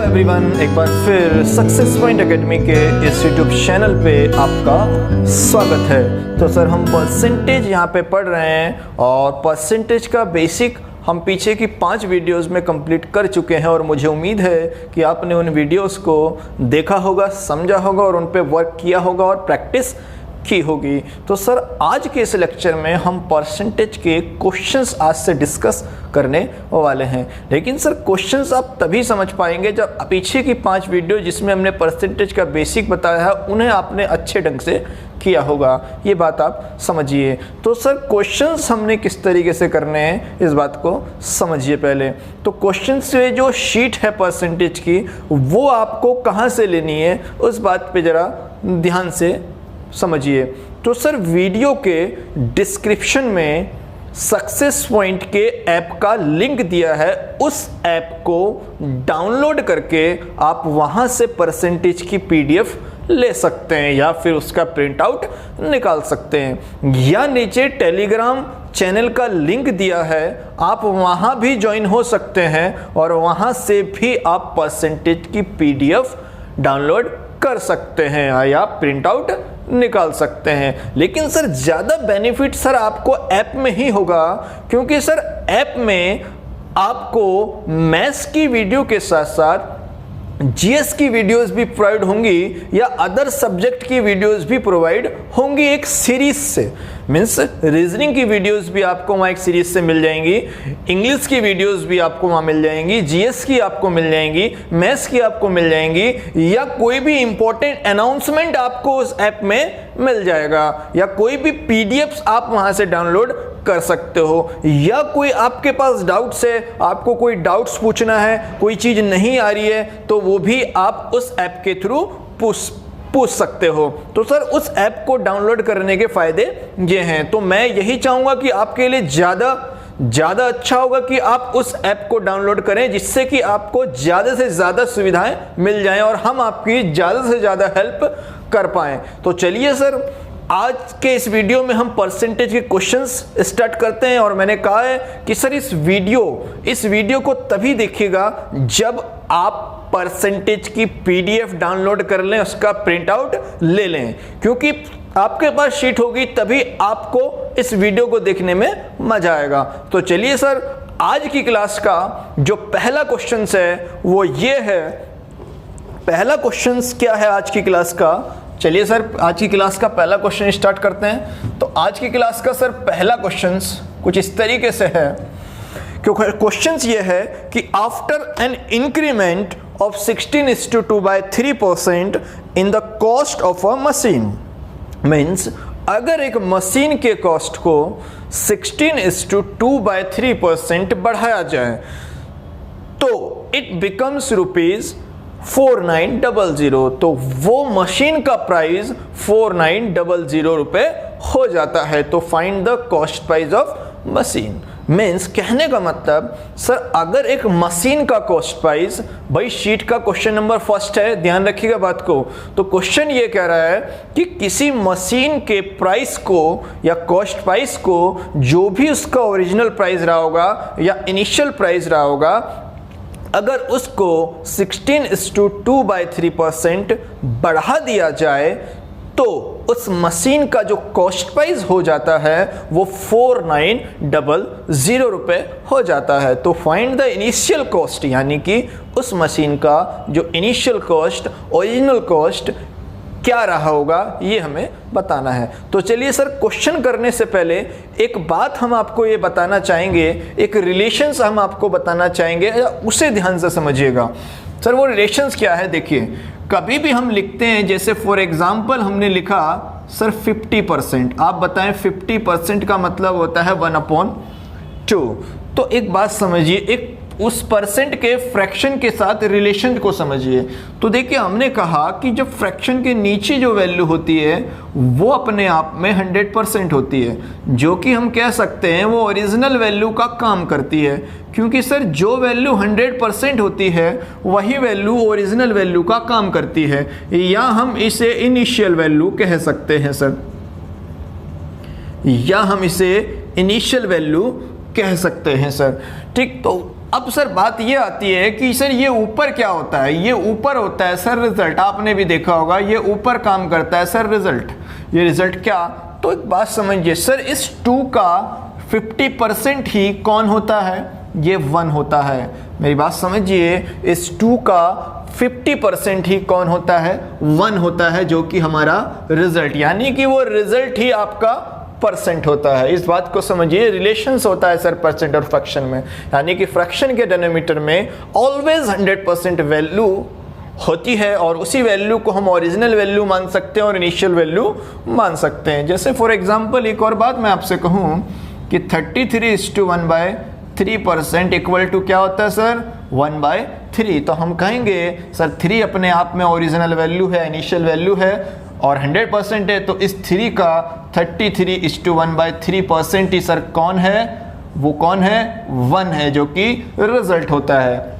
Everyone, एक बार फिर success point academy के इस यूट्यूब चैनल पे आपका स्वागत है। तो सर हम परसेंटेज यहाँ पे पढ़ रहे हैं और परसेंटेज का बेसिक हम पीछे की 5 वीडियोस में कंप्लीट कर चुके हैं और मुझे उम्मीद है कि आपने उन वीडियोस को देखा होगा, समझा होगा और उन पे वर्क किया होगा और प्रैक्टिस की होगी। तो सर आज के इस लेक्चर में हम परसेंटेज के क्वेश्चंस आज से डिस्कस करने वाले हैं। लेकिन सर क्वेश्चंस आप तभी समझ पाएंगे जब पीछे की 5 वीडियो जिसमें हमने परसेंटेज का बेसिक बताया है उन्हें आपने अच्छे ढंग से किया होगा, ये बात आप समझिए। तो सर क्वेश्चंस हमने किस तरीके से करने हैं इस बात को समझिए पहले। तो क्वेश्चन से जो शीट है परसेंटेज की वो आपको कहाँ से लेनी है उस बात पे ज़रा ध्यान से समझिए। तो सर वीडियो के डिस्क्रिप्शन में सक्सेस पॉइंट के ऐप का लिंक दिया है, उस ऐप को डाउनलोड करके आप वहां से परसेंटेज की पीडीएफ ले सकते हैं या फिर उसका प्रिंट आउट निकाल सकते हैं। या नीचे टेलीग्राम चैनल का लिंक दिया है, आप वहां भी ज्वाइन हो सकते हैं और वहां से भी आप परसेंटेज की पीडीएफ डाउनलोड कर सकते हैं या प्रिंट आउट निकाल सकते हैं। लेकिन सर ज़्यादा बेनिफिट सर आपको ऐप में ही होगा, क्योंकि सर ऐप में आपको मैथ्स की वीडियो के साथ साथ जीएस की वीडियोस भी प्रोवाइड होंगी या अदर सब्जेक्ट की वीडियोस भी प्रोवाइड होंगी एक सीरीज से। मीन्स रीजनिंग की वीडियोस भी आपको वहाँ एक सीरीज से मिल जाएंगी, इंग्लिश की वीडियोस भी आपको वहाँ मिल जाएंगी, जीएस की आपको मिल जाएंगी, मैथ्स की आपको मिल जाएंगी, या कोई भी इंपॉर्टेंट अनाउंसमेंट आपको उस ऐप में मिल जाएगा, या कोई भी पीडीएफ्स आप वहाँ से डाउनलोड कर सकते हो। या कोई आपके पास डाउट्स है, आपको कोई डाउट्स पूछना है, कोई चीज़ नहीं आ रही है तो वो भी आप उस ऐप के थ्रू पूछ सकते हो। तो सर उस ऐप को डाउनलोड करने के फायदे ये हैं। तो मैं यही चाहूँगा कि आपके लिए ज़्यादा अच्छा होगा कि आप उस ऐप को डाउनलोड करें, जिससे कि आपको ज़्यादा से ज़्यादा सुविधाएं मिल जाएं और हम आपकी ज़्यादा से ज़्यादा हेल्प कर पाएँ। तो चलिए सर आज के इस वीडियो में हम परसेंटेज के क्वेश्चंस स्टार्ट करते हैं। और मैंने कहा है कि सर इस वीडियो को तभी देखिएगा जब आप परसेंटेज की पीडीएफ डाउनलोड कर लें, उसका प्रिंट आउट ले लें, क्योंकि आपके पास शीट होगी तभी आपको इस वीडियो को देखने में मजा आएगा। तो चलिए सर आज की क्लास का जो पहला क्वेश्चन है वो ये है। पहला क्वेश्चन क्या है आज की क्लास का? चलिए सर आज की क्लास का पहला क्वेश्चन स्टार्ट करते हैं। तो आज की क्लास का सर पहला क्वेश्चन कुछ इस तरीके से है, क्योंकि क्वेश्चन ये है कि after an increment of 16:2/3% in the cost of a machine, means अगर एक मशीन के कॉस्ट को 16:2/3% बढ़ाया जाए तो इट बिकम्स ₹4900। तो वो मशीन का प्राइस 4900 रुपए हो जाता है। तो find the cost price of machine. Means कहने का मतलब सर अगर एक मशीन का कॉस्ट प्राइस, भाई शीट का क्वेश्चन नंबर फर्स्ट है, ध्यान रखिएगा बात को। तो क्वेश्चन ये कह रहा है कि किसी मशीन के प्राइस को या कॉस्ट प्राइस को, जो भी उसका ओरिजिनल प्राइस रहा होगा या इनिशियल प्राइस रहा होगा, अगर उसको 16:2/3% बढ़ा दिया जाए तो उस मशीन का जो कॉस्ट प्राइस हो जाता है वो 4900 रुपए हो जाता है। तो फाइंड द इनिशियल कॉस्ट, यानी कि उस मशीन का जो इनिशियल कॉस्ट, ओरिजिनल कॉस्ट क्या रहा होगा, ये हमें बताना है। तो चलिए सर क्वेश्चन करने से पहले एक बात हम आपको ये बताना चाहेंगे, एक रिलेशंस हम आपको बताना चाहेंगे, उसे ध्यान से समझिएगा। सर वो रिलेशंस क्या है? देखिए कभी भी हम लिखते हैं, जैसे फॉर एग्जांपल हमने लिखा सर 50%, आप बताएं 50% का मतलब होता है 1/2। तो एक बात समझिए, एक उस परसेंट के फ्रैक्शन के साथ रिलेशन को समझिए। तो देखिए हमने कहा कि जब फ्रैक्शन के नीचे जो वैल्यू होती है वो अपने आप में 100% होती है, जो कि हम कह सकते हैं वो ओरिजिनल वैल्यू का काम करती है, क्योंकि सर जो वैल्यू 100% होती है वही वैल्यू ओरिजिनल वैल्यू का काम करती है, या हम इसे इनिशियल वैल्यू कह सकते हैं सर, या हम इसे इनिशियल वैल्यू कह सकते हैं सर। ठीक, तो अब सर बात ये आती है कि सर ये ऊपर क्या होता है, ये ऊपर होता है सर रिजल्ट, आपने भी देखा होगा ये ऊपर काम करता है सर रिजल्ट, ये रिजल्ट क्या, तो एक बात समझिए सर इस 2 का 50% ही कौन होता है, ये 1 होता है। मेरी बात समझिए, इस 2 का 50% ही कौन होता है, 1 होता है, जो कि हमारा रिजल्ट, यानी कि वो रिजल्ट ही आपका परसेंट होता है। इस बात को समझिए, रिलेशंस होता है सर परसेंट और फ्रैक्शन में, यानी कि फ्रैक्शन के डिनोमिनेटर में ऑलवेज 100% वैल्यू होती है और उसी वैल्यू को हम ओरिजिनल वैल्यू मान सकते हैं और इनिशियल वैल्यू मान सकते हैं। जैसे फॉर एग्जांपल एक और बात मैं आपसे कहूँ कि 33:1/3% इक्वल टू क्या होता है सर, 1/3। तो हम कहेंगे सर 3 अपने आप में ओरिजिनल वैल्यू है, इनिशियल वैल्यू है और 100% है, तो इस 3 का 33:1/3% ही सर कौन है, वो कौन है, 1 है, जो कि रिजल्ट होता है।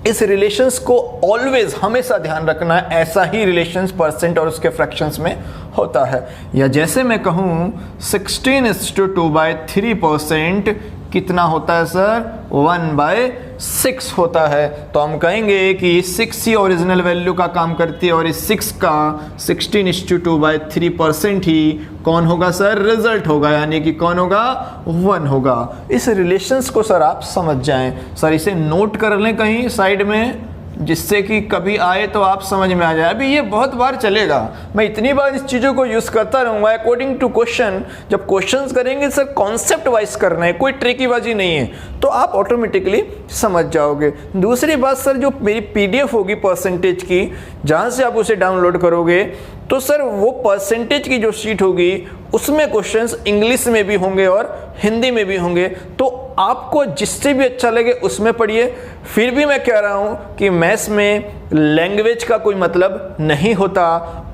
इस रिलेशंस को ऑलवेज हमेशा ध्यान रखना है, ऐसा ही रिलेशंस परसेंट और उसके फ्रैक्शंस में होता है। या जैसे मैं कहूँ 16:2/3% कितना होता है सर, 1/6 होता है। तो हम कहेंगे कि 6 ही ओरिजिनल वैल्यू का काम करती है और इस 6 का 16:2/3% ही कौन होगा सर, रिजल्ट होगा, यानी कि कौन होगा, 1 होगा। इस रिलेशंस को सर आप समझ जाएं, सर इसे नोट कर लें कहीं साइड में, जिससे कि कभी आए तो आप समझ में आ जाए। अभी ये बहुत बार चलेगा, मैं इतनी बार इस चीज़ों को यूज़ करता रहूँगा अकॉर्डिंग टू क्वेश्चन। जब क्वेश्चंस करेंगे सर कॉन्सेप्ट वाइज करना है, कोई ट्रिकीबाजी नहीं है, तो आप ऑटोमेटिकली समझ जाओगे। दूसरी बात सर, जो मेरी PDF होगी परसेंटेज की, जहाँ से आप उसे डाउनलोड करोगे, तो सर वो परसेंटेज की जो शीट होगी उसमें क्वेश्चंस इंग्लिश में भी होंगे और हिंदी में भी होंगे, तो आपको जिससे भी अच्छा लगे उसमें पढ़िए। फिर भी मैं कह रहा हूँ कि मैथ्स में लैंग्वेज का कोई मतलब नहीं होता,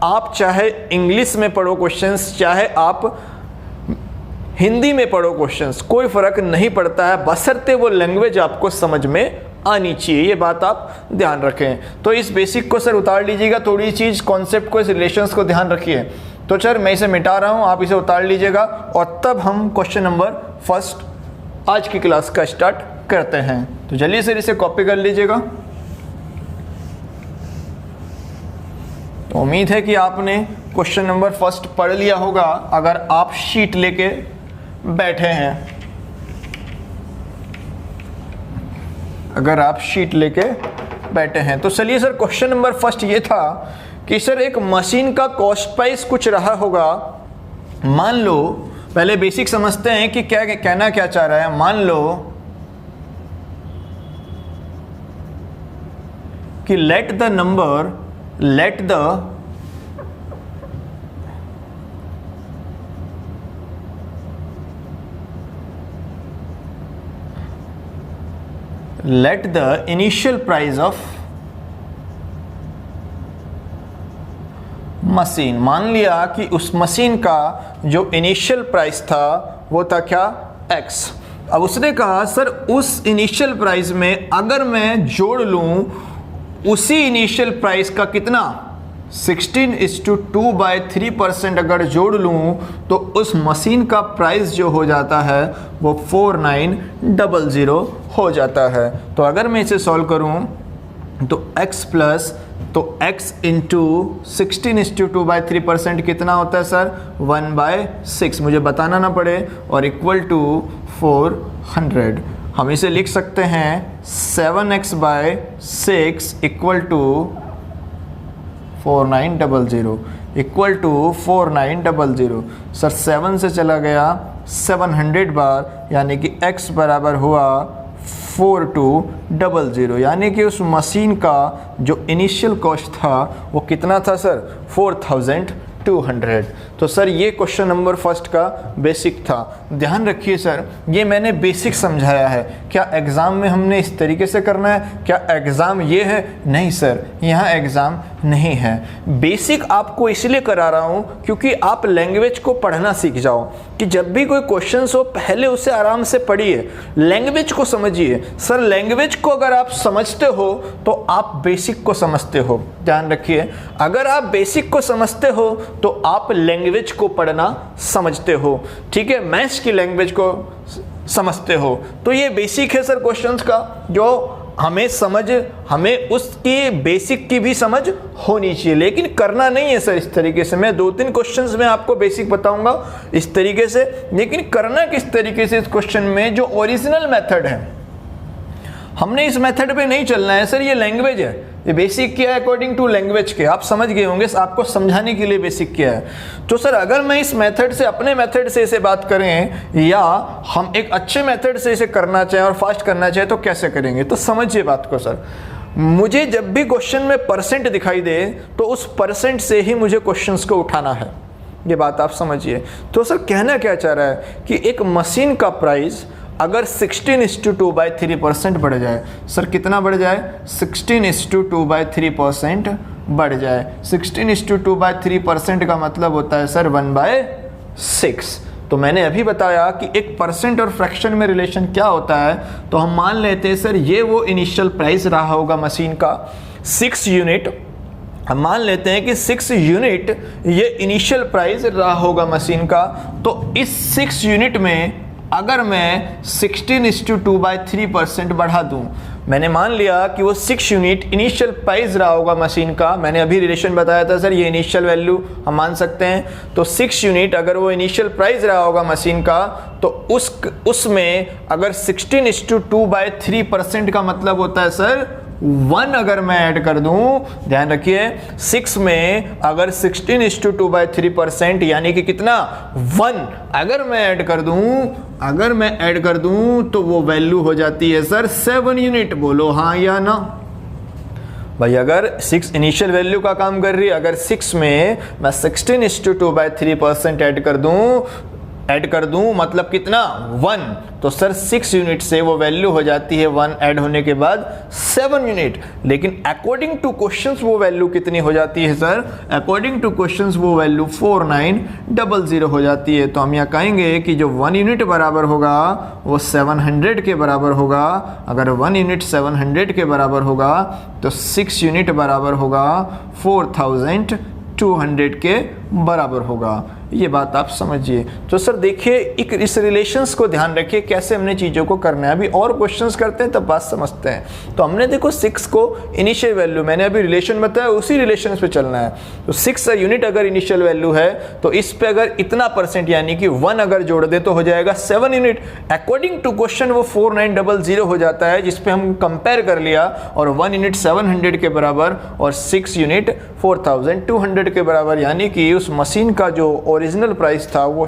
आप चाहे इंग्लिश में पढ़ो क्वेश्चंस, चाहे आप हिंदी में पढ़ो क्वेश्चंस, कोई फर्क नहीं पड़ता है, बशर्ते वो लैंग्वेज आपको समझ में आनी चाहिए, ये बात आप ध्यान रखें। तो इस बेसिक को सर उतार लीजिएगा, थोड़ी चीज़ कॉन्सेप्ट को, इस रिलेशंस को ध्यान रखिए। तो सर मैं इसे मिटा रहा हूँ, आप इसे उतार लीजिएगा और तब हम क्वेश्चन नंबर 1 आज की क्लास का स्टार्ट करते हैं। तो चलिए सर इसे कॉपी कर लीजिएगा। तो उम्मीद है कि आपने क्वेश्चन नंबर 1 पढ़ लिया होगा, अगर आप शीट लेके बैठे हैं, अगर आप शीट लेके बैठे हैं। तो चलिए सर क्वेश्चन नंबर 1 ये था कि सर एक मशीन का कॉस्ट प्राइस कुछ रहा होगा, मान लो, पहले बेसिक समझते हैं कि क्या कहना क्या चाह रहा है। मान लो कि let the initial price of machine, मान लिया कि उस मशीन का जो इनिशियल प्राइस था वो था क्या, X। अब उसने कहा सर उस इनिशियल प्राइस में अगर मैं जोड़ लूं उसी इनिशियल प्राइस का कितना, 16:2/3% अगर जोड़ लूं तो उस मशीन का प्राइस जो हो जाता है वो 4900 हो जाता है। तो अगर मैं इसे सॉल्व करूं तो x इंटू 16:2/3% कितना होता है सर, 1/6, मुझे बताना ना पड़े, और इक्वल टू 400। हम इसे लिख सकते हैं 7x/6 equal to 4900 equal to 4900। Sir 7 से चला गया 700 बार, यानी कि x बराबर हुआ 4200, यानी कि उस मशीन का जो इनिशियल कॉस्ट था वो कितना था सर, 4200। तो सर ये क्वेश्चन नंबर 1 का बेसिक था। ध्यान रखिए सर, ये मैंने बेसिक समझाया है, क्या एग्ज़ाम में हमने इस तरीके से करना है, क्या एग्ज़ाम ये है, नहीं सर, यहाँ एग्ज़ाम नहीं है। बेसिक आपको इसलिए करा रहा हूँ क्योंकि आप लैंग्वेज को पढ़ना सीख जाओ, कि जब भी कोई क्वेश्चन हो पहले उसे आराम से पढ़िए, लैंग्वेज को समझिए। सर लैंग्वेज को अगर आप समझते हो तो आप बेसिक को समझते हो, ध्यान रखिए, अगर आप बेसिक को समझते हो तो आप लैंग्वेज को पढ़ना समझते हो। ठीक है, मैथ्स की लैंग्वेज को समझते हो। तो ये बेसिक है सर क्वेश्चंस का, जो हमें उसकी बेसिक की भी समझ होनी चाहिए, लेकिन करना नहीं है सर इस तरीके से। मैं 2-3 क्वेश्चंस में आपको बेसिक बताऊंगा इस तरीके से, लेकिन करना किस तरीके से इस क्वेश्चन में जो ओरिजिनल मेथड है, हमने इस मेथड पे नहीं चलना है सर। ये लैंग्वेज है, ये बेसिक क्या है अकॉर्डिंग टू लैंग्वेज के, आप समझ गए होंगे, आपको समझाने के लिए बेसिक क्या है। तो सर अगर मैं इस मेथड से, अपने मेथड से इसे बात करें या हम एक अच्छे मेथड से इसे करना चाहें और फास्ट करना चाहें तो कैसे करेंगे, तो समझिए बात को सर। मुझे जब भी क्वेश्चन में परसेंट दिखाई दे तो उस परसेंट से ही मुझे क्वेश्चंस को उठाना है, ये बात आप समझिए। तो सर कहना क्या चाह रहा है कि एक मशीन का प्राइस अगर 16:2/3% बढ़ जाए, सर कितना बढ़ जाए, 16:2/3% बढ़ जाए। 16:2/3% का मतलब होता है सर 1/6। तो मैंने अभी बताया कि एक परसेंट और फ्रैक्शन में रिलेशन क्या होता है। तो हम मान लेते हैं सर ये वो इनिशियल प्राइस रहा होगा मशीन का 6 यूनिट, हम मान लेते हैं कि 6 यूनिट ये इनिशियल प्राइस रहा होगा मशीन का। तो इस 6 यूनिट में अगर मैं 16:2/3% बढ़ा दूं, मैंने मान लिया कि वो 6 यूनिट इनिशियल प्राइस रहा होगा मशीन का, मैंने अभी रिलेशन बताया था सर, ये इनिशियल वैल्यू हम मान सकते हैं। तो 6 यूनिट अगर वो इनिशियल प्राइस रहा होगा मशीन का, तो उसमें अगर 16:2/3% का मतलब होता है सर 1 अगर मैं ऐड कर दूं, ध्यान रखिए 6 में अगर 16:2/3% यानी कि कितना 1 अगर मैं ऐड कर दूं तो वो वैल्यू हो जाती है सर 7 यूनिट। बोलो हाँ या ना भाई। अगर 6 इनिशियल वैल्यू का काम कर रही है, अगर 6 में मैं 16:2/3% ऐड कर दूं मतलब कितना 1, तो सर 6 यूनिट से वो वैल्यू हो जाती है 1 ऐड होने के बाद 7 यूनिट। लेकिन अकॉर्डिंग टू क्वेश्चंस वो वैल्यू कितनी हो जाती है सर, अकॉर्डिंग टू क्वेश्चंस वो वैल्यू 4900 हो जाती है। तो हम यहाँ कहेंगे कि जो 1 यूनिट बराबर होगा वो 700 के बराबर होगा। अगर 1 यूनिट 700 के बराबर होगा तो 6 यूनिट बराबर होगा 4200 के बराबर होगा। ये बात आप समझिए। तो सर देखिए इस रिलेशंस को ध्यान रखिए कैसे हमने चीज़ों को करना है। अभी और क्वेश्चंस करते हैं तब बात समझते हैं। तो हमने देखो 6 को इनिशियल वैल्यू, मैंने अभी रिलेशन बताया, उसी रिलेशन पे चलना है। तो 6 यूनिट अगर इनिशियल वैल्यू है तो इस पे अगर इतना परसेंट यानी कि 1 अगर जोड़ दे तो हो जाएगा 7 यूनिट। अकॉर्डिंग टू क्वेश्चन वो 4900 हो जाता है, जिसपे हम कंपेयर कर लिया और 1 यूनिट 700 के बराबर और 6 यूनिट 4200 के बराबर, यानी कि उस मशीन का जो ओरिजिनल प्राइस था वो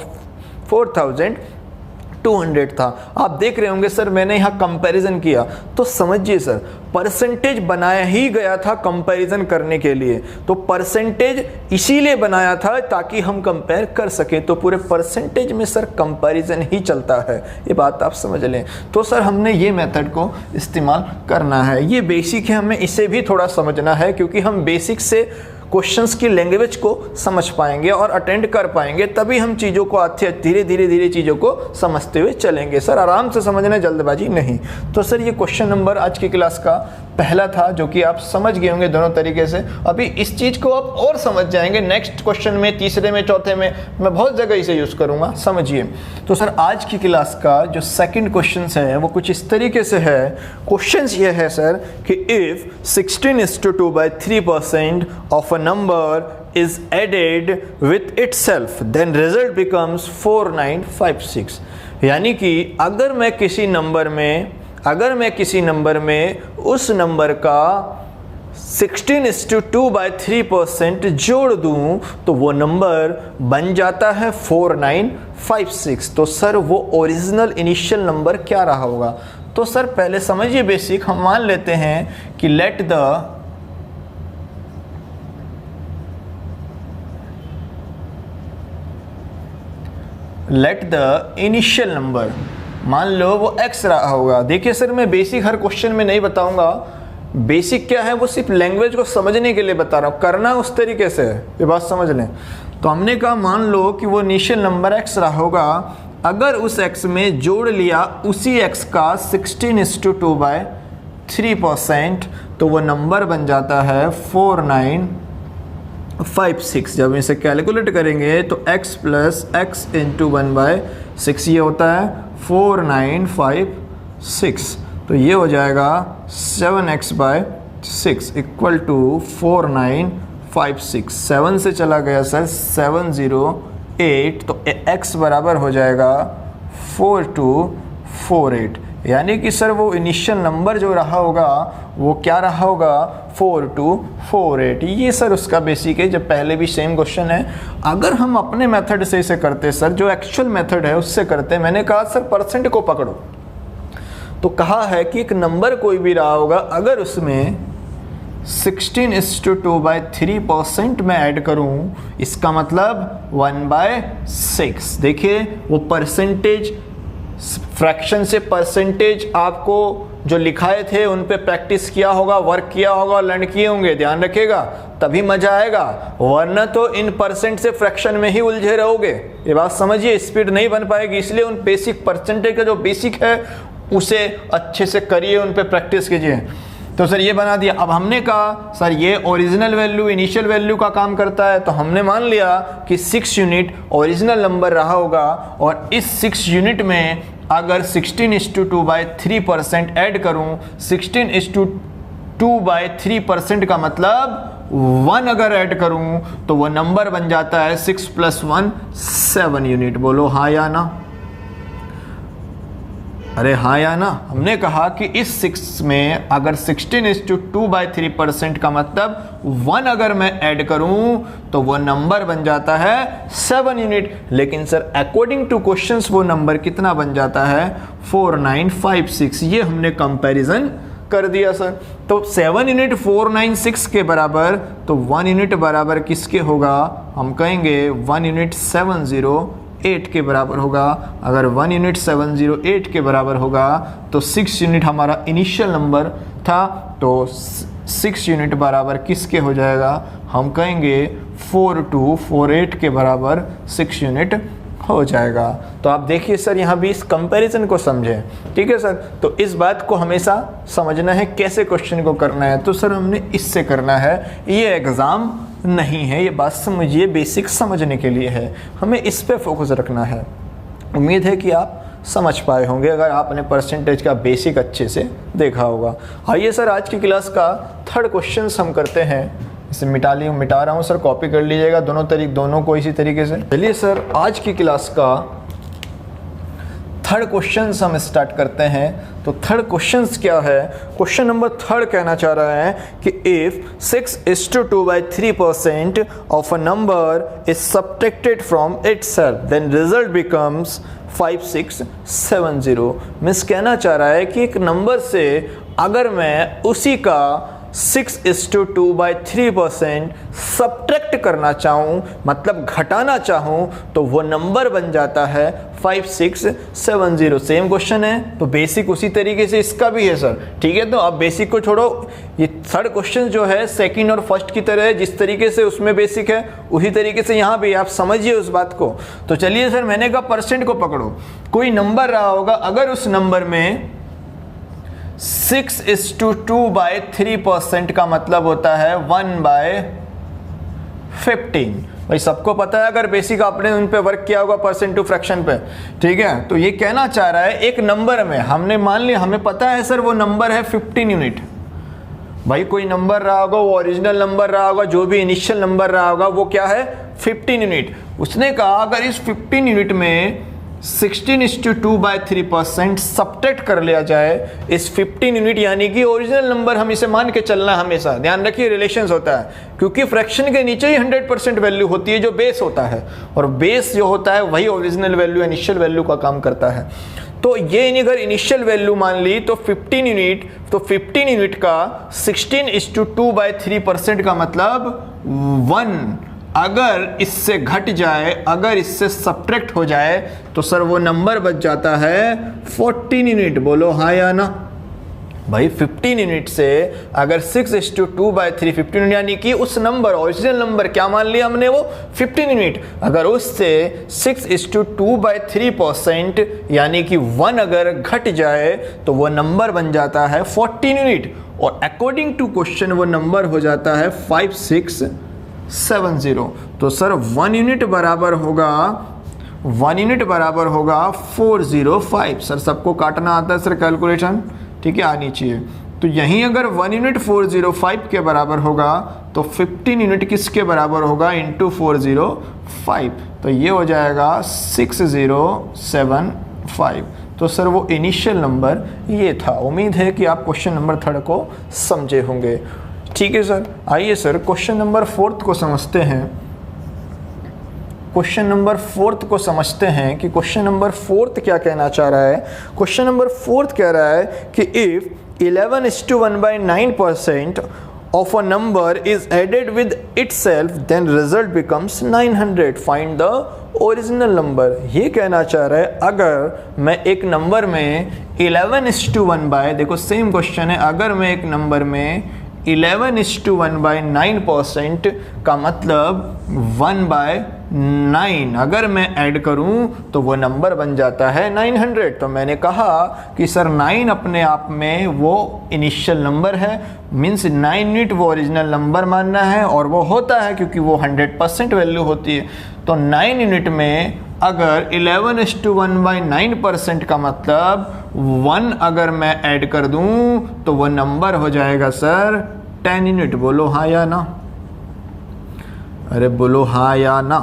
4200 था। आप देख रहे होंगे सर मैंने यहाँ कंपैरिजन किया, तो समझिए सर परसेंटेज बनाया ही गया था कंपैरिजन करने के लिए। तो परसेंटेज इसीलिए बनाया था ताकि हम कंपेयर कर सकें। तो पूरे परसेंटेज में सर कंपैरिजन ही चलता है, ये बात आप समझ लें। तो सर हमने ये मेथड को इस्तेमाल करना है। ये बेसिक है, हमें इसे भी थोड़ा समझना है क्योंकि हम बेसिक से क्वेश्चंस की लैंग्वेज को समझ पाएंगे और अटेंड कर पाएंगे, तभी हम चीज़ों को धीरे धीरे चीज़ों को समझते हुए चलेंगे। सर आराम से समझना, जल्दबाजी नहीं। तो सर ये क्वेश्चन नंबर आज की क्लास का पहला था जो कि आप समझ गए होंगे दोनों तरीके से। अभी इस चीज़ को आप और समझ जाएंगे नेक्स्ट क्वेश्चन में, तीसरे में, चौथे में, मैं बहुत जगह इसे यूज़ करूँगा, समझिए। तो सर आज की क्लास का जो सेकंड क्वेश्चन है वो कुछ इस तरीके से है। क्वेश्चन ये है सर कि if 16:2/3% of number is added with itself then result becomes 4956। यानी कि अगर मैं किसी नंबर में उस नंबर का 16:2/3% जोड़ दूं तो वो नंबर बन जाता है 4956। तो सर वो ओरिजिनल इनिशियल नंबर क्या रहा होगा। तो सर पहले समझिए बेसिक, हम मान लेते हैं कि लेट द इनिशियल नंबर, मान लो वो x रहा होगा। देखिए सर मैं बेसिक हर क्वेश्चन में नहीं बताऊंगा, बेसिक क्या है वो सिर्फ लैंग्वेज को समझने के लिए बता रहा हूँ, करना उस तरीके से है, ये बात समझ लें। तो हमने कहा मान लो कि वो इनिशियल नंबर x रहा होगा, अगर उस x में जोड़ लिया उसी x का 16:2/3% तो वो नंबर बन जाता है 4956। 5 6। जब इसे कैलकुलेट करेंगे तो x प्लस एक्स इंटू 1/6 ये होता है 4 9 5 6। तो ये हो जाएगा 7x/6 इक्वल टू 4 9 5 6। 7 से चला गया सर 708, तो x बराबर हो जाएगा 4248। यानी कि सर वो इनिशियल नंबर जो रहा होगा वो क्या रहा होगा 4248। ये सर उसका बेसिक है, जब पहले भी सेम क्वेश्चन है। अगर हम अपने मेथड से इसे करते सर, जो एक्चुअल मेथड है उससे करते, मैंने कहा सर परसेंट को पकड़ो, तो कहा है कि एक नंबर कोई भी रहा होगा, अगर उसमें 16:2/3% में ऐड करूं, इसका मतलब 1/6। देखिए वो परसेंटेज, फ्रैक्शन से परसेंटेज आपको जो लिखाए थे उन पे प्रैक्टिस किया होगा, वर्क किया होगा, लर्न किए होंगे, ध्यान रखिएगा, तभी मजा आएगा, वरना तो इन परसेंट से फ्रैक्शन में ही उलझे रहोगे। ये बात समझिए, स्पीड नहीं बन पाएगी। इसलिए उन बेसिक परसेंटेज का जो बेसिक है उसे अच्छे से करिए, उन पे प्रैक्टिस कीजिए। तो सर ये बना दिया। अब हमने कहा सर ये ओरिजिनल वैल्यू इनिशियल वैल्यू का काम करता है, तो हमने मान लिया कि 6 यूनिट ओरिजिनल नंबर रहा होगा, और इस 6 यूनिट में अगर 16:2/3% ऐड करूं, 16:2/3% का मतलब 1 अगर ऐड करूं तो वह नंबर बन जाता है 6 + 1 7 यूनिट। बोलो हाँ या ना? अरे हाँ या ना? हमने कहा कि इस 6 में अगर 16:2/3% का मतलब 1 अगर मैं ऐड करूं तो वो नंबर बन जाता है 7 यूनिट। लेकिन सर अकॉर्डिंग टू क्वेश्चंस वो नंबर कितना बन जाता है 4956। ये हमने कंपैरिजन कर दिया सर। तो 7 यूनिट 496 के बराबर, तो 1 यूनिट बराबर किसके होगा? हम कहेंगे 1 यूनिट 708 के बराबर होगा। अगर 1 यूनिट 708 के बराबर होगा तो 6 यूनिट हमारा इनिशियल नंबर था, तो 6 यूनिट बराबर किसके हो जाएगा? हम कहेंगे 4248 के बराबर 6 यूनिट हो जाएगा। तो आप देखिए सर यहाँ भी इस कंपैरिजन को समझें, ठीक है सर। तो इस बात को हमेशा समझना है कैसे क्वेश्चन को करना है। तो सर हमने इससे करना है, ये एग्ज़ाम नहीं है, ये बात समझिए, बेसिक समझने के लिए है, हमें इस पे फोकस रखना है। उम्मीद है कि आप समझ पाए होंगे अगर आपने परसेंटेज का बेसिक अच्छे से देखा होगा। आइए सर आज की क्लास का थर्ड क्वेश्चन हम करते हैं। इसे मिटा रहा हूँ सर, कॉपी कर लीजिएगा दोनों को इसी तरीके से। चलिए सर आज की क्लास का थर्ड क्वेश्चन हम स्टार्ट करते हैं। तो थर्ड क्वेश्चन क्या है? क्वेश्चन नंबर थर्ड कहना चाह रहा है कि if 6:2/3% of a number is subtracted from itself then result becomes 5670। Means कहना चाह रहा है कि एक नंबर से अगर मैं उसी का 6:2/3% सब्ट्रैक्ट करना चाहूँ, मतलब घटाना चाहूँ, तो वो नंबर बन जाता है 5670। सेम क्वेश्चन है तो बेसिक उसी तरीके से इसका भी है सर, ठीक है। तो अब बेसिक को छोड़ो, ये थर्ड क्वेश्चन जो है सेकंड और फर्स्ट की तरह है, जिस तरीके से उसमें बेसिक है उसी तरीके से यहाँ भी आप समझिए उस बात को। तो चलिए सर, मैंने कहा परसेंट को पकड़ो, कोई नंबर रहा होगा, अगर उस नंबर में 6:2/3% का मतलब होता है 1/15। भाई सबको पता है, अगर बेसिक आपने उन पे वर्क किया होगा परसेंट टू फ्रैक्शन पे, ठीक है। तो ये कहना चाह रहा है एक नंबर में हमने मान लिया, हमें पता है सर वो नंबर है 15 यूनिट। भाई कोई नंबर रहा होगा, वो ओरिजिनल नंबर रहा होगा, जो भी इनिशियल नंबर रहा होगा वो क्या है 15 यूनिट। उसने कहा अगर इस 15 यूनिट में 16:2/3% सब्ट्रैक्ट कर लिया जाए इस 15 यूनिट, यानी कि ओरिजिनल नंबर हम इसे मान के चलना है हमेशा, ध्यान रखिए रिलेशंस होता है, क्योंकि फ्रैक्शन के नीचे ही 100% वैल्यू होती है जो बेस होता है, और बेस जो होता है वही ओरिजिनल वैल्यू इनिशियल वैल्यू का काम करता है। तो ये अगर इनिशियल वैल्यू मान ली तो 15 यूनिट, तो 15 यूनिट का 16:2/3% का मतलब 1 अगर इससे घट जाए, अगर इससे सब्ट्रैक्ट हो जाए तो सर वो नंबर बच जाता है 14 यूनिट। बोलो हाँ या ना? भाई 15 यूनिट से अगर 6:2/3 15 यूनिट, यानी कि उस नंबर ओरिजिनल नंबर क्या मान लिया हमने वो 15 यूनिट, अगर उससे 6:2/3% यानी कि 1 अगर घट जाए तो वो नंबर बन जाता है 14 यूनिट, और अकॉर्डिंग टू क्वेश्चन वो नंबर हो जाता है 5670। 70। तो सर 1 यूनिट बराबर होगा 405। सर सबको काटना आता है सर कैलकुलेशन, ठीक है, आनी चाहिए। तो यहीं अगर 1 यूनिट 405 के बराबर होगा तो 15 यूनिट किसके बराबर होगा इंटू 405, तो ये हो जाएगा 6075। तो सर वो इनिशियल नंबर ये था। उम्मीद है कि आप क्वेश्चन नंबर 3 को समझे होंगे। ठीक है सर, आइए सर क्वेश्चन नंबर 4 को समझते हैं। क्वेश्चन नंबर 4 को समझते हैं कि क्वेश्चन नंबर 4 क्या कहना चाह रहा है। क्वेश्चन नंबर 4 कह रहा है कि if 11:1/9% of a number is added with itself then result becomes 900, find the original number। ये कहना चाह रहा है अगर मैं एक नंबर में 11:1 देखो सेम क्वेश्चन है, अगर मैं एक नंबर में 11:1/9% का मतलब 1/9 अगर मैं ऐड करूं तो वो नंबर बन जाता है 900। तो मैंने कहा कि सर 9 अपने आप में वो इनिशियल नंबर है, मीन्स 9 यूनिट वो ओरिजिनल नंबर मानना है, और वो होता है क्योंकि वो 100% वैल्यू होती है। तो 9 यूनिट में अगर 11:1/9% का मतलब 1 अगर मैं ऐड कर दूं तो वो नंबर हो जाएगा सर 10 यूनिट। बोलो हाँ या ना, अरे बोलो हाँ या ना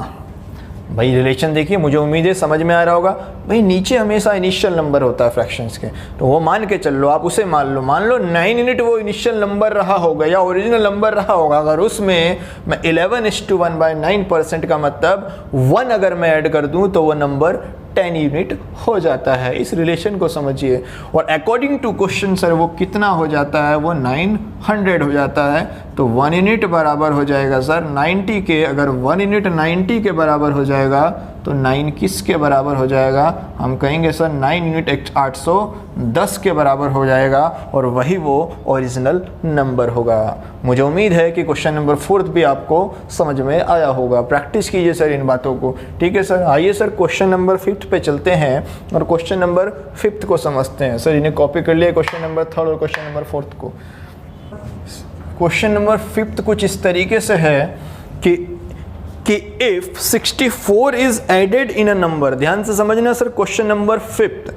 भाई। रिलेशन देखिए, मुझे उम्मीद है समझ में आ रहा होगा। भाई नीचे हमेशा इनिशियल नंबर होता है फ्रैक्शंस के, तो वो मान के चल लो, आप उसे मान लो 9 यूनिट वो इनिशियल नंबर रहा होगा या ओरिजिनल नंबर रहा होगा। अगर उसमें मैं 11:1/9% का मतलब 1 अगर मैं ऐड कर दूं तो वो नंबर 10 यूनिट हो जाता है। इस रिलेशन को समझिए। और अकॉर्डिंग टू क्वेश्चन सर वो कितना हो जाता है, वो 900 हो जाता है। तो 1 यूनिट बराबर हो जाएगा सर 90 के, अगर 1 यूनिट 90 के बराबर हो जाएगा तो 9 किसके बराबर हो जाएगा, हम कहेंगे सर 9 यूनिट 810 के बराबर हो जाएगा, और वही वो ओरिजिनल नंबर होगा। मुझे उम्मीद है कि क्वेश्चन नंबर 4 भी आपको समझ में आया होगा। प्रैक्टिस कीजिए सर इन बातों को, ठीक है सर। आइए सर क्वेश्चन नंबर 5 पे चलते हैं और क्वेश्चन नंबर 5 को समझते हैं। सर इन्हें कॉपी कर लिया क्वेश्चन नंबर 3 और क्वेश्चन नंबर 4 को। क्वेश्चन नंबर 5 कुछ इस तरीके से है कि if 64 is added in a number, ध्यान से समझना sir question number 5,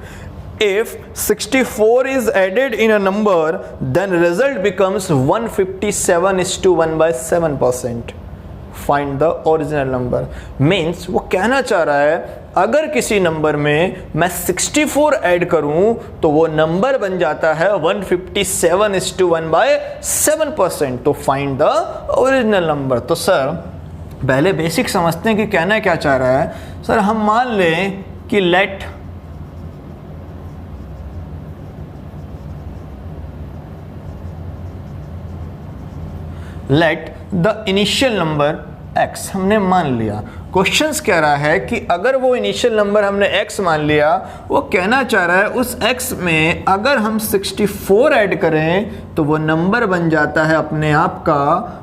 if 64 is added in a number then result becomes 157:1/7%, find the original number। Means वो कहना चाह रहा है अगर किसी नंबर में मैं 64 ऐड करूं तो वो नंबर बन जाता है 157:1/7%, तो फाइंड द ओरिजिनल नंबर। तो सर पहले बेसिक समझते हैं कि कहना क्या चाह रहा है। सर हम मान लें कि let the initial number x हमने मान लिया। क्वेश्चंस कह रहा है कि अगर वो इनिशियल नंबर हमने x मान लिया, वो कहना चाह रहा है उस x में अगर हम 64 ऐड करें तो वो नंबर बन जाता है अपने आप का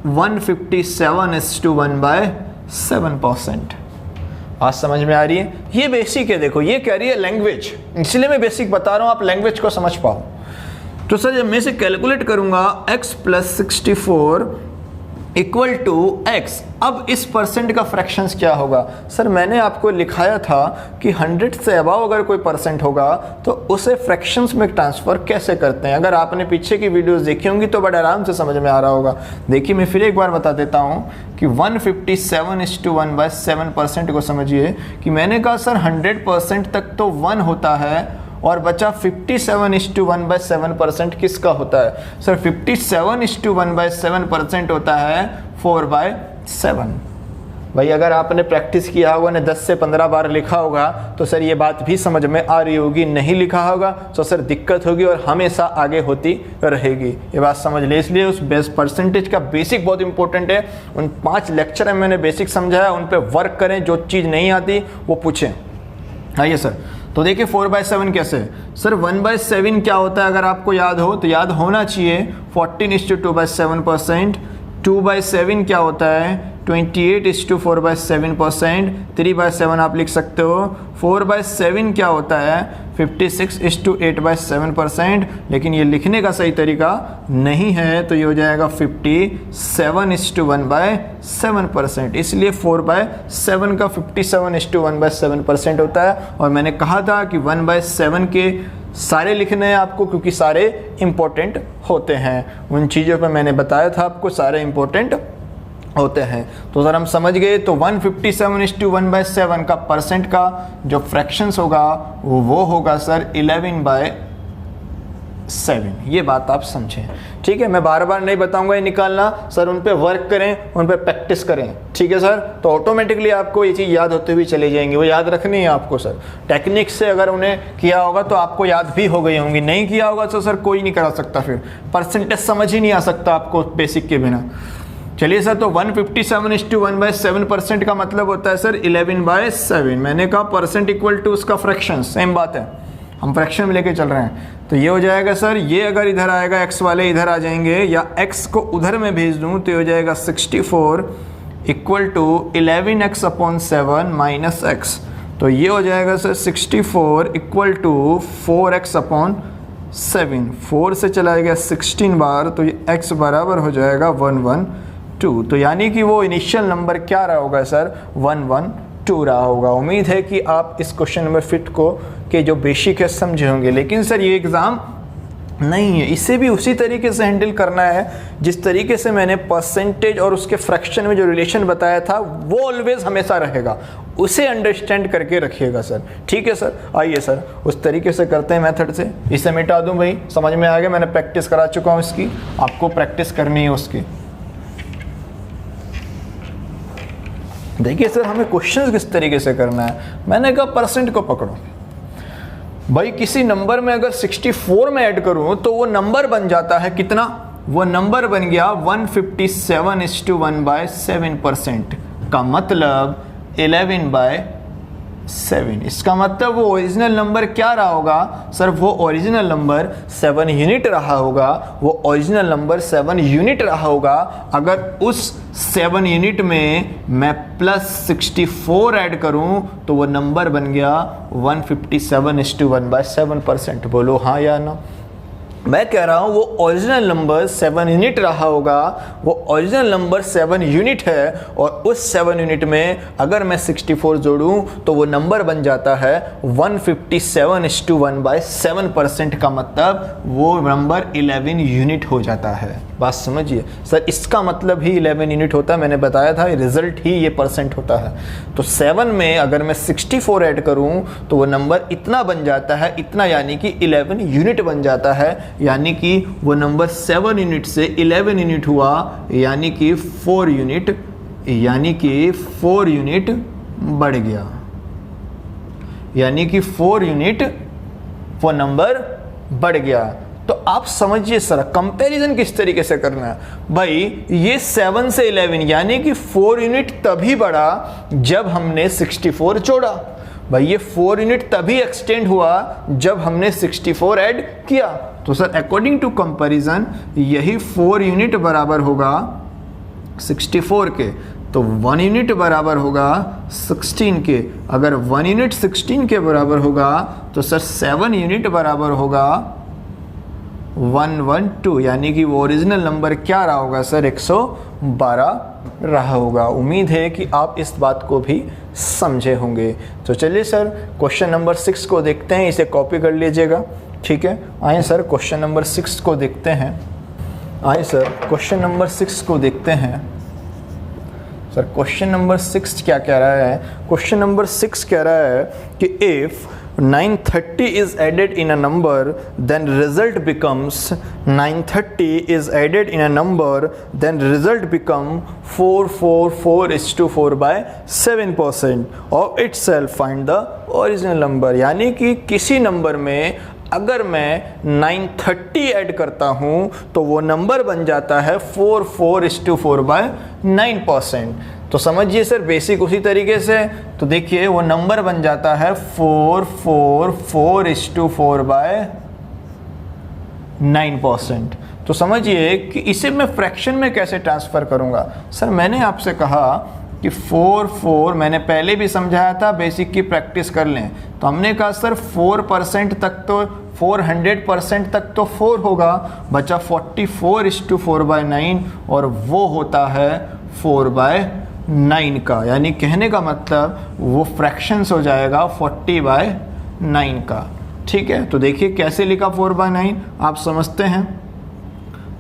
157:1/7%। आज समझ में आ रही है? ये बेसिक है। देखो ये कह रही है लैंग्वेज, इसलिए मैं बेसिक बता रहा हूँ, आप लैंग्वेज को समझ पाओ। तो सर जब मैं इसे कैलकुलेट करूंगा x + 64 इक्वल टू x, अब इस परसेंट का फ्रैक्शंस क्या होगा। सर मैंने आपको लिखाया था कि 100 से अबाव अगर कोई परसेंट होगा तो उसे फ्रैक्शंस में ट्रांसफ़र कैसे करते हैं। अगर आपने पीछे की वीडियोस देखी होंगी तो बड़े आराम से समझ में आ रहा होगा। देखिए मैं फिर एक बार बता देता हूँ कि 157:1/7% को समझिए कि मैंने कहा सर 100% तक तो 1 होता है और बचा 57:1/7% किसका होता है। सर 57:1/7% होता है 4/7। भाई अगर आपने प्रैक्टिस किया होगा ने 10 से 15 बार लिखा होगा तो सर ये बात भी समझ में आ रही होगी। नहीं लिखा होगा तो सर दिक्कत होगी और हमेशा आगे होती रहेगी। ये बात समझ ले। इसलिए उस बेस परसेंटेज का बेसिक बहुत इंपॉर्टेंट है। उन 5 लेक्चर में मैंने बेसिक समझाया, उन पर वर्क करें। जो चीज़ नहीं आती वो पूछें। आइए सर, तो देखिए 4/7 कैसे। सर 1/7 क्या होता है अगर आपको याद हो तो याद होना चाहिए 14:2/7%। 2/7 क्या होता है 28:4/7%, 3/7 आप लिख सकते हो। 4/7 क्या होता है? 56:8/7%, लेकिन ये लिखने का सही तरीका नहीं है, तो ये हो जाएगा 57:1/7%। इसलिए 4/7 का 57:1/7% होता है। और मैंने कहा था कि 1/7 के सारे लिखने हैं आपको, क्योंकि सारे इंपॉर्टेंट होते हैं। उन चीज़ों पर मैंने बताया था आपको, सारे इंपॉर्टेंट होते हैं। तो सर हम समझ गए। तो 157:1/7 का परसेंट का जो फ्रैक्शंस होगा वो होगा सर 11/7। ये बात आप समझें, ठीक है। मैं बार बार नहीं बताऊंगा ये निकालना, सर उन पे वर्क करें, उन पे प्रैक्टिस करें, ठीक है सर। तो ऑटोमेटिकली आपको ये चीज़ याद होते हुए चले जाएंगे। वो याद रखनी है आपको सर। टेक्निक से अगर उन्हें किया होगा तो आपको याद भी हो गई होंगी, नहीं किया होगा तो सर कोई नहीं करा सकता। फिर परसेंटेज समझ ही नहीं आ सकता आपको बेसिक के बिना। चलिए सर, तो 157:1/7% का मतलब होता है सर 11/7। मैंने कहा परसेंट इक्वल टू उसका फ्रैक्शन, सेम बात है, हम फ्रैक्शन में लेके चल रहे हैं। तो ये हो जाएगा सर, ये अगर इधर आएगा x वाले इधर आ जाएंगे, या x को उधर में भेज दूं तो ये हो जाएगा 64 equal to 11x/7 minus x। तो ये हो जाएगा सर 64 इक्वल टू 4x/7। 4 से चला गया 16 बार, तो ये x बराबर हो जाएगा 112। तो यानी कि वो इनिशियल नंबर क्या रहा होगा सर? 112 रहा होगा। उम्मीद है कि आप इस क्वेश्चन नंबर फिट को के जो बेसिक है समझे होंगे। लेकिन सर ये एग्ज़ाम नहीं है, इसे भी उसी तरीके से हैंडल करना है जिस तरीके से मैंने परसेंटेज और उसके फ्रैक्शन में जो रिलेशन बताया था वो ऑलवेज हमेशा रहेगा, उसे अंडरस्टैंड करके रखिएगा सर, ठीक है सर। आइए सर उस तरीके से करते हैं मेथड से। इसे मिटा दूं भाई, समझ में आ गया, मैंने प्रैक्टिस करा चुका हूँ इसकी, आपको प्रैक्टिस करनी है उसकी। देखिए सर हमें क्वेश्चन किस तरीके से करना है। मैंने कहा परसेंट को पकड़ो भाई, किसी नंबर में अगर 64 में ऐड करूं तो वो नंबर बन जाता है कितना? वो नंबर बन गया 157:1/7%, का मतलब 11/7। इसका मतलब वो ओरिजिनल नंबर क्या रहा होगा सर? वो ओरिजिनल नंबर 7 यूनिट रहा होगा। वो ओरिजिनल नंबर 7 यूनिट रहा होगा। अगर उस 7 यूनिट में मैं +64 ऐड करूं तो वो नंबर बन गया 157:1/7%। बोलो हाँ या ना? मैं कह रहा हूँ वो ओरिजिनल नंबर 7 यूनिट रहा होगा। वो ओरिजिनल नंबर 7 यूनिट है, और उस 7 यूनिट में अगर मैं 64 जोड़ूं तो वो नंबर बन जाता है 157:1/7%, का मतलब वो नंबर 11 यूनिट हो जाता है। बात समझिए सर, इसका मतलब ही 11 यूनिट होता है। मैंने बताया था रिजल्ट ही ये परसेंट होता है। तो 7 में अगर मैं 64 ऐड करूं तो वो नंबर इतना बन जाता है, इतना यानी कि 11 यूनिट बन जाता है। यानी कि वो नंबर 7 यूनिट से 11 यूनिट हुआ, यानी कि 4 यूनिट बढ़ गया। यानी कि 4 यूनिट वो नंबर बढ़ गया। तो आप समझिए सर कंपैरिजन किस तरीके से करना है भाई। ये 7 से 11 यानी कि 4 यूनिट तभी बढ़ा जब हमने 64 जोड़ा। भाई ये 4 यूनिट तभी एक्सटेंड हुआ जब हमने 64 ऐड किया। तो सर अकॉर्डिंग टू कंपैरिजन यही 4 यूनिट बराबर होगा 64 के, तो 1 यूनिट बराबर होगा 16 के। अगर 1 यूनिट 16 के बराबर होगा तो सर 7 यूनिट बराबर होगा 112, यानी कि वो ओरिजिनल नंबर क्या रहा होगा सर? 112 रहा होगा। उम्मीद है कि आप इस बात को भी समझे होंगे। तो चलिए सर क्वेश्चन नंबर 6 को देखते हैं, इसे कॉपी कर लीजिएगा, ठीक है। आइए सर क्वेश्चन नंबर 6 को देखते हैं। आइए सर क्वेश्चन नंबर 6 को देखते हैं। सर क्वेश्चन नंबर 6 क्या कह रहा है? क्वेश्चन नंबर 6 कह रहा है कि if 930 is added in a number, then result becomes 930 is added in a number, then result become 444:4/7% of itself. Find the original number। यानी कि किसी नंबर में अगर मैं 930 ऐड करता हूं तो वो नंबर बन जाता है 444:9%। तो समझिए सर बेसिक उसी तरीके से। तो देखिए वो नंबर बन जाता है 444:4/9%। तो समझिए कि इसे मैं फ्रैक्शन में कैसे ट्रांसफ़र करूँगा। सर मैंने आपसे कहा कि 4 मैंने पहले भी समझाया था, बेसिक की प्रैक्टिस कर लें। तो हमने कहा सर 4% तक तो 400% तक तो 4 होगा, बचा 44:4/9 और वो होता है 4/9 का, यानी कहने का मतलब वो फ्रैक्शंस हो जाएगा 40/9 का। ठीक है, तो देखिए कैसे लिखा 4/9, आप समझते हैं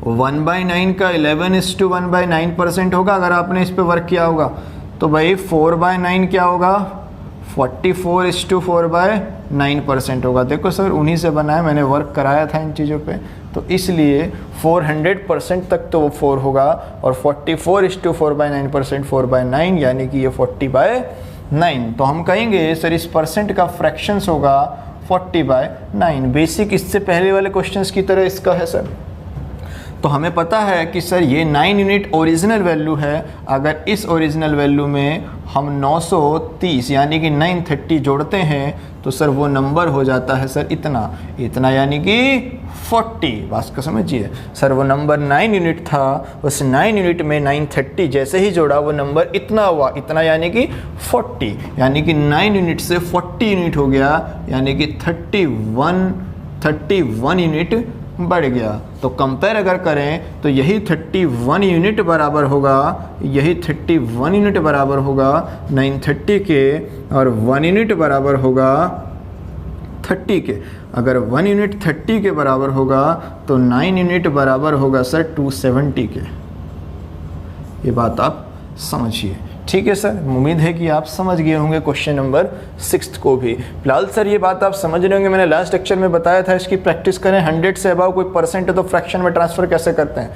1/9 का 11:1/9% होगा अगर आपने इस पे वर्क किया होगा। तो भाई 4/9 क्या होगा, 44:4/9% होगा। देखो सर उन्हीं से बना है, मैंने वर्क कराया था इन चीज़ों पे, तो इसलिए 400% तक तो वो 4 होगा और 44:4/9% 4/9 यानी कि ये 40/9। तो हम कहेंगे सर इस परसेंट का फ्रैक्शंस होगा 40/9। बेसिक इससे पहले वाले क्वेश्चंस की तरह इसका है सर। तो हमें पता है कि सर ये 9 यूनिट ओरिजिनल वैल्यू है। अगर इस ओरिजिनल वैल्यू में हम 930 यानी कि 930 जोड़ते हैं तो सर वो नंबर हो जाता है सर इतना यानी कि 40। बात को समझिए सर, वो नंबर 9 यूनिट था, उस 9 यूनिट में 930 जैसे ही जोड़ा वो नंबर इतना हुआ, इतना यानी कि 40, यानी कि 9 यूनिट से 40 यूनिट हो गया, यानी कि 31 यूनिट बढ़ गया। तो कंपेयर अगर करें तो यही 31 यूनिट बराबर होगा, यही 31 यूनिट बराबर होगा 930 के, और 1 यूनिट बराबर होगा 30 के। अगर 1 यूनिट 30 के बराबर होगा तो 9 यूनिट बराबर होगा सर 270 के। ये बात आप समझिए। ठीक है सर, उम्मीद है कि आप समझ गए होंगे क्वेश्चन नंबर 6 को भी। फिलहाल सर ये बात आप समझ रहे होंगे, मैंने लास्ट लेक्चर में बताया था इसकी प्रैक्टिस करें। 100 से अबाव कोई परसेंट है तो फ्रैक्शन में ट्रांसफ़र कैसे करते हैं,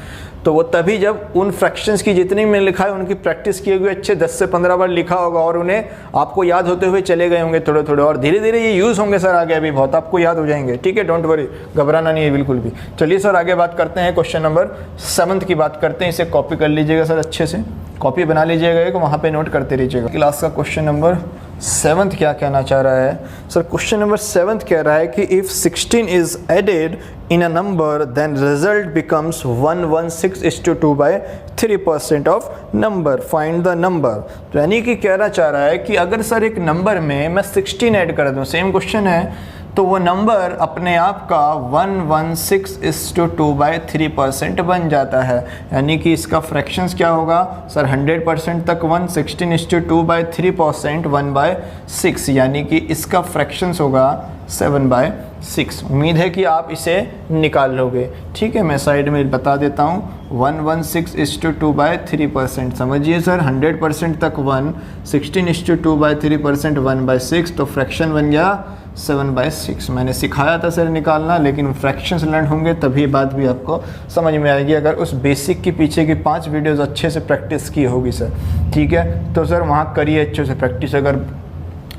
तो वो तभी जब उन फ्रैक्शंस की जितनी मैंने लिखा है उनकी प्रैक्टिस किए हुए अच्छे 10 से 15 बार लिखा होगा और उन्हें आपको याद होते हुए चले गए होंगे थोड़े थोड़े, और धीरे धीरे ये यूज़ होंगे सर आगे, अभी बहुत आपको याद हो जाएंगे। ठीक है, डोंट वरी, घबराना नहीं है बिल्कुल भी। चलिए सर आगे बात करते हैं, क्वेश्चन नंबर 7 की बात करते हैं। इसे कॉपी कर लीजिएगा सर, अच्छे से कॉपी बना लीजिएगा, एक वहाँ पे नोट करते रहिएगा। क्लास का क्वेश्चन नंबर 7 क्या कहना चाह रहा है सर? क्वेश्चन नंबर 7 कह रहा है कि if 16 is added in a number then result becomes 116:2/3% of number, find the number. तो यानी कि कहना चाह रहा है कि अगर सर एक नंबर में मैं 16 ऐड कर दूँ, सेम क्वेश्चन है, तो वो नंबर अपने आप का 116:2/3% बन जाता है। यानी कि इसका फ्रैक्शंस क्या होगा सर? 100% तक 116:2/3% 1/6, यानी कि इसका फ्रैक्शंस होगा 7/6। उम्मीद है कि आप इसे निकाल लोगे। ठीक है, मैं साइड में बता देता हूँ। 116:2/3% समझिए सर, 100% तक 116:2/3% 1/6, तो फ्रैक्शन बन गया 7/6। मैंने सिखाया था सर निकालना, लेकिन फ्रैक्शंस लर्न होंगे तभी बात भी आपको समझ में आएगी, अगर उस बेसिक के पीछे की 5 वीडियोस अच्छे से प्रैक्टिस की होगी सर। ठीक है, तो सर वहाँ करिए अच्छे से प्रैक्टिस, अगर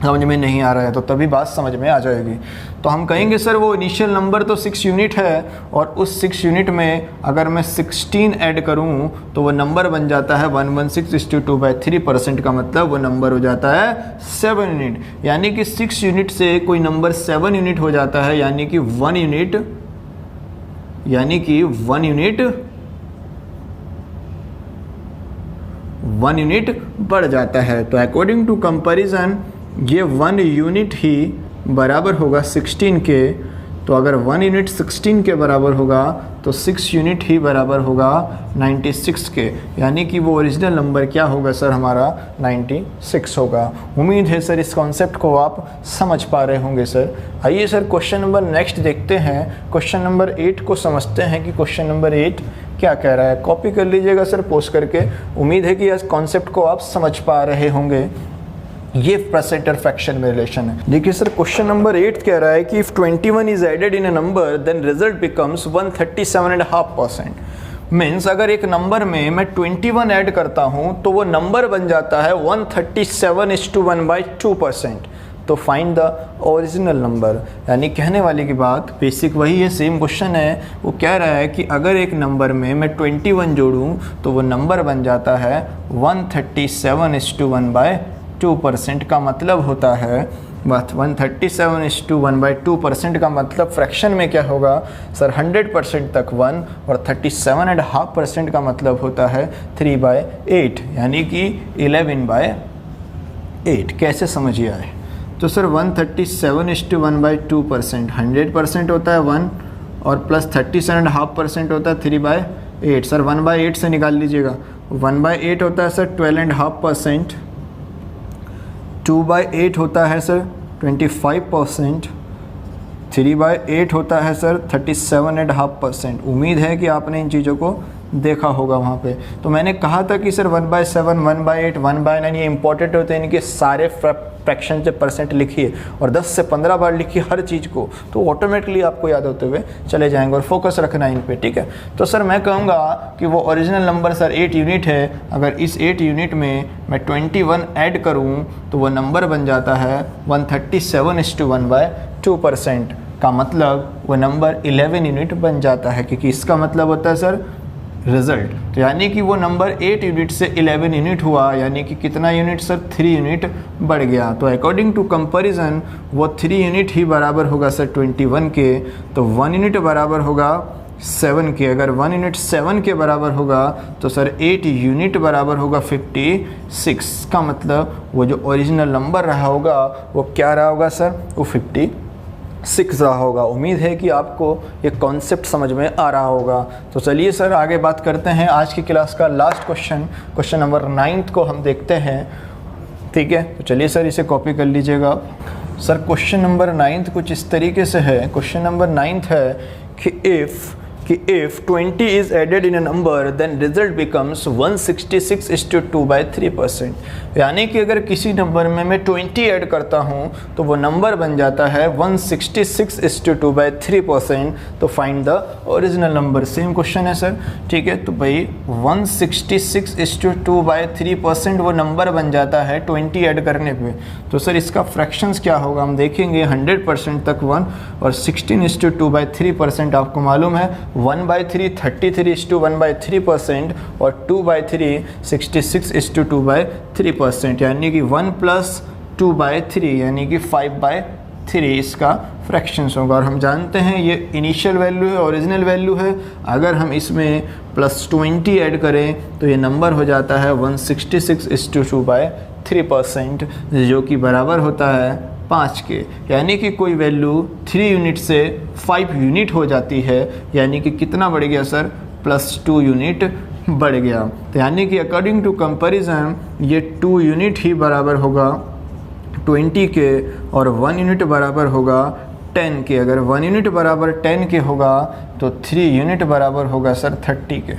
समझ में नहीं आ रहा है तो तभी बात समझ में आ जाएगी। तो हम कहेंगे सर वो इनिशियल नंबर तो 6 यूनिट है, और उस 6 यूनिट में अगर मैं 16 ऐड करूं तो वो नंबर बन जाता है 116:2/3%, का मतलब वो नंबर हो जाता है 7 यूनिट। यानी कि 6 यूनिट से कोई नंबर 7 यूनिट हो जाता है, यानी कि 1 यूनिट बढ़ जाता है। तो अकॉर्डिंग टू कंपैरिजन ये 1 यूनिट ही बराबर होगा 16 के। तो अगर 1 यूनिट 16 के बराबर होगा तो 6 यूनिट ही बराबर होगा 96 के, यानी कि वो ओरिजिनल नंबर क्या होगा सर? हमारा 96 होगा। उम्मीद है सर इस कॉन्सेप्ट को आप समझ पा रहे होंगे सर। आइए सर क्वेश्चन नंबर नेक्स्ट देखते हैं। क्वेश्चन नंबर 8 को समझते हैं कि क्वेश्चन नंबर 8 क्या कह रहा है। कॉपी कर लीजिएगा सर पोस्ट करके। उम्मीद है कि इस कॉन्सेप्ट को आप समझ पा रहे होंगे। ये परसेंटर फ्रैक्शन में रिलेशन है। देखिए सर क्वेश्चन नंबर 8 कह रहा है कि if 21 is added in a number then result becomes 137.5%। Means अगर एक नंबर में मैं 21 ऐड करता हूं तो वो नंबर बन जाता है 137:1/2%। तो फाइंड द ओरिजिनल नंबर। यानी कहने वाले की बात बेसिक वही है, सेम क्वेश्चन है। वो कह रहा है कि अगर एक नंबर में मैं 21 जोड़ूं तो वो नंबर बन जाता है 137:1/2%। का मतलब होता है बस 137:1/2% का मतलब फ्रैक्शन में क्या होगा सर 100% तक 1 और 37.5% का मतलब होता है 3/8 यानी कि 11/8। कैसे समझिए आए तो सर 137:1/2% 100% होता है 1 और प्लस 37.5% होता है 3/8। सर 1/8 से निकाल लीजिएगा, 1/8 होता है सर 12.5%, 2/8 होता है सर 25%, 3/8 होता है सर 37.5%। उम्मीद है कि आपने इन चीज़ों को देखा होगा वहाँ पे। तो मैंने कहा था कि सर 1/7, 1/8, 1/9 ये इंपॉर्टेंट होते हैं, इनके सारे फ्रैक्शन से परसेंट लिखिए और 10 से 15 बार लिखिए हर चीज़ को, तो ऑटोमेटिकली आपको याद होते हुए चले जाएंगे। और फोकस रखना इन पे, ठीक है। तो सर मैं कहूँगा कि वो ओरिजिनल नंबर सर 8 यूनिट है। अगर इस 8 यूनिट में मैं 21 ऐड करूँ तो वो नंबर बन जाता है 137:1/2%। का मतलब वो नंबर 11 यूनिट बन जाता है, क्योंकि इसका मतलब होता है सर रिजल्ट। तो यानी कि वो नंबर 8 यूनिट से 11 यूनिट हुआ, यानी कि कितना यूनिट सर 3 यूनिट बढ़ गया। तो अकॉर्डिंग टू कंपैरिजन वो 3 यूनिट ही बराबर होगा सर 21 के। तो 1 यूनिट बराबर होगा 7 के। अगर 1 यूनिट 7 के बराबर होगा तो सर 8 यूनिट बराबर होगा 56 का मतलब वो जो ओरिजिनल नंबर रहा होगा वो क्या रहा होगा सर, वो 56 रहा होगा। उम्मीद है कि आपको ये कॉन्सेप्ट समझ में आ रहा होगा। तो चलिए सर आगे बात करते हैं। आज की क्लास का लास्ट क्वेश्चन नंबर 9 को हम देखते हैं, ठीक है। तो चलिए सर इसे कॉपी कर लीजिएगा। सर क्वेश्चन नंबर 9 कुछ इस तरीके से है। क्वेश्चन नंबर 9 है कि if 20 is added in a number then result becomes 166:2/3%। यानी कि अगर किसी नंबर में मैं 20 ऐड करता हूं तो वो नंबर बन जाता है 166:2/3%। तो find the original number. Same question है सर, ठीक है। तो भाई 166:2/3% वो नंबर बन जाता है 20 ऐड करने पे। तो सर इसका फ्रैक्शंस क्या होगा हम देखेंगे। 100% तक 1 और 16:2/3% आपको मालूम है 1/3 33:1/3% और 2/3 66:2/3%। यानी कि 1 + 2/3 यानी कि 5/3 इसका फ्रैक्शंस होगा। और हम जानते हैं ये इनिशियल वैल्यू है, ओरिजिनल वैल्यू है। अगर हम इसमें +20 ऐड करें तो ये नंबर हो जाता है 166:2/3%, जो कि बराबर होता है 5 के। यानी कि कोई वैल्यू 3 यूनिट से 5 यूनिट हो जाती है, यानी कि कितना बढ़ गया सर, +2 यूनिट बढ़ गया। तो यानी कि अकॉर्डिंग टू कंपैरिजन ये 2 यूनिट ही बराबर होगा 20 के और 1 यूनिट बराबर होगा 10 के। अगर 1 यूनिट बराबर 10 के होगा तो 3 यूनिट बराबर होगा सर 30 के।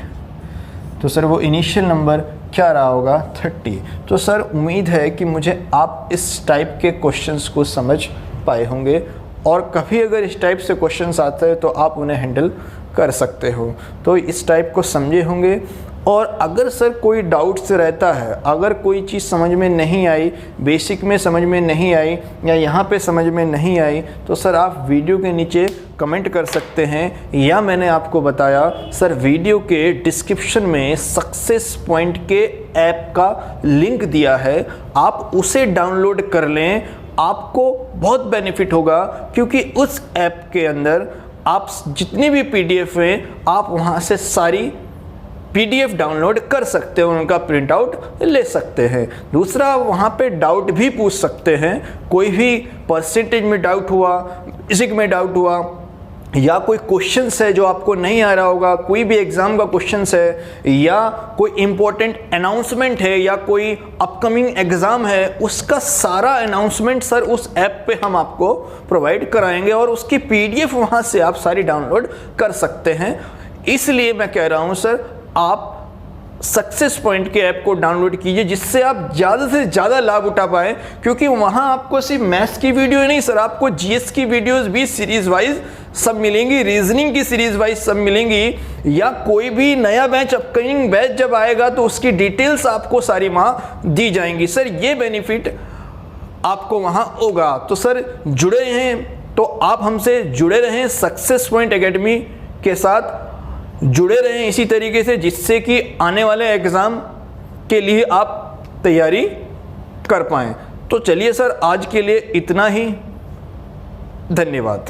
तो सर वो इनिशियल नंबर क्या रहा होगा, 30। तो सर उम्मीद है कि मुझे आप इस टाइप के क्वेश्चंस को समझ पाए होंगे और कभी अगर इस टाइप से क्वेश्चंस आते हैं तो आप उन्हें हैंडल कर सकते हो। तो इस टाइप को समझे होंगे। और अगर सर कोई डाउट से रहता है, अगर कोई चीज़ समझ में नहीं आई, बेसिक में समझ में नहीं आई या यहाँ पे समझ में नहीं आई, तो सर आप वीडियो के नीचे कमेंट कर सकते हैं। या मैंने आपको बताया सर वीडियो के डिस्क्रिप्शन में सक्सेस पॉइंट के ऐप का लिंक दिया है, आप उसे डाउनलोड कर लें। आपको बहुत बेनिफिट होगा क्योंकि उस ऐप के अंदर आप जितनी भी PDF हैं आप वहाँ से सारी PDF डाउनलोड कर सकते हो, उनका प्रिंट आउट ले सकते हैं। दूसरा वहाँ पे डाउट भी पूछ सकते हैं। कोई भी परसेंटेज में डाउट हुआ, बेसिक में डाउट हुआ या कोई क्वेश्चंस है जो आपको नहीं आ रहा होगा, कोई भी एग्ज़ाम का क्वेश्चंस है या कोई इम्पोर्टेंट अनाउंसमेंट है या कोई अपकमिंग एग्ज़ाम है, उसका सारा अनाउंसमेंट सर उस ऐप पे हम आपको प्रोवाइड कराएंगे और उसकी PDF वहाँ से आप सारी डाउनलोड कर सकते हैं। इसलिए मैं कह रहा हूँ सर आप सक्सेस पॉइंट के ऐप को डाउनलोड कीजिए जिससे आप ज़्यादा से ज़्यादा लाभ उठा पाएँ, क्योंकि वहाँ आपको सिर्फ मैथ्स की वीडियो नहीं सर, आपको GS की वीडियोस भी सीरीज़ वाइज सब मिलेंगी, रीजनिंग की सीरीज़ वाइज सब मिलेंगी, या कोई भी नया बैच अपकमिंग बैच जब आएगा तो उसकी डिटेल्स आपको सारी वहाँ दी जाएंगी। सर ये बेनिफिट आपको वहाँ होगा। तो सर जुड़े हैं तो आप हमसे जुड़े रहें, सक्सेस पॉइंट एकेडमी के साथ जुड़े रहें इसी तरीके से, जिससे कि आने वाले एग्ज़ाम के लिए आप तैयारी कर पाएँ। तो चलिए सर, आज के लिए इतना ही। धन्यवाद।